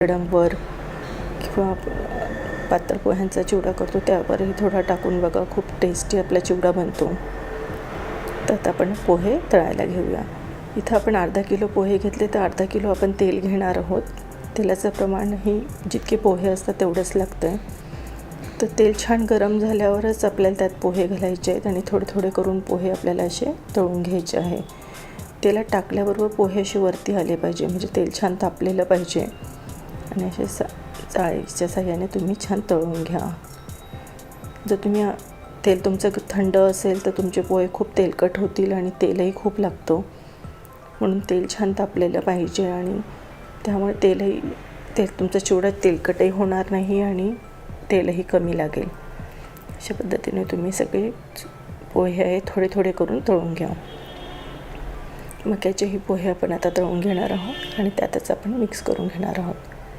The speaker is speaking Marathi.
वर किंवा पातळ पोह्यांचा चिवडा करतो त्यावरही थोडा टाकून बघा, खूप टेस्टी आपला चिवडा बनतो. तर आता आपण पोहे तळायला घेऊया. इथं आपण अर्धा किलो पोहे घेतले तर अर्धा किलो आपण तेल घेणार आहोत. तेलाचं प्रमाणही जितके पोहे असतात तेवढंच लागतं आहे. तर तेल छान गरम झाल्यावरच आपल्याला त्यात पोहे घालायचे आहेत आणि थोडे थोडे करून पोहे आपल्याला असे तळून घ्यायचे आहे. तेलात टाकल्याबरोबर पोहे असे वरती आले पाहिजे, म्हणजे तेल छान तापलेलं पाहिजे आणि असे चाळीच्या साह्याने तुम्ही छान तळून घ्या. जर तुम्ही तेल तुमचं थंड असेल तर तुमचे पोहे खूप तेलकट होतील आणि तेलही खूप लागतं. म्हणून तेल छान तापलेलं पाहिजे आणि त्यामुळे तेल तुमचा चिवडा तेलकटही होणार नाही आणि तेलही कमी लागेल. अशा पद्धतीने तुम्ही सगळे पोहे आहे थोडे थोडे करून तळून घ्या. मक्याचेही पोहे आपण आता तळून घेणार आहोत आणि त्यातच आपण मिक्स करून घेणार आहोत.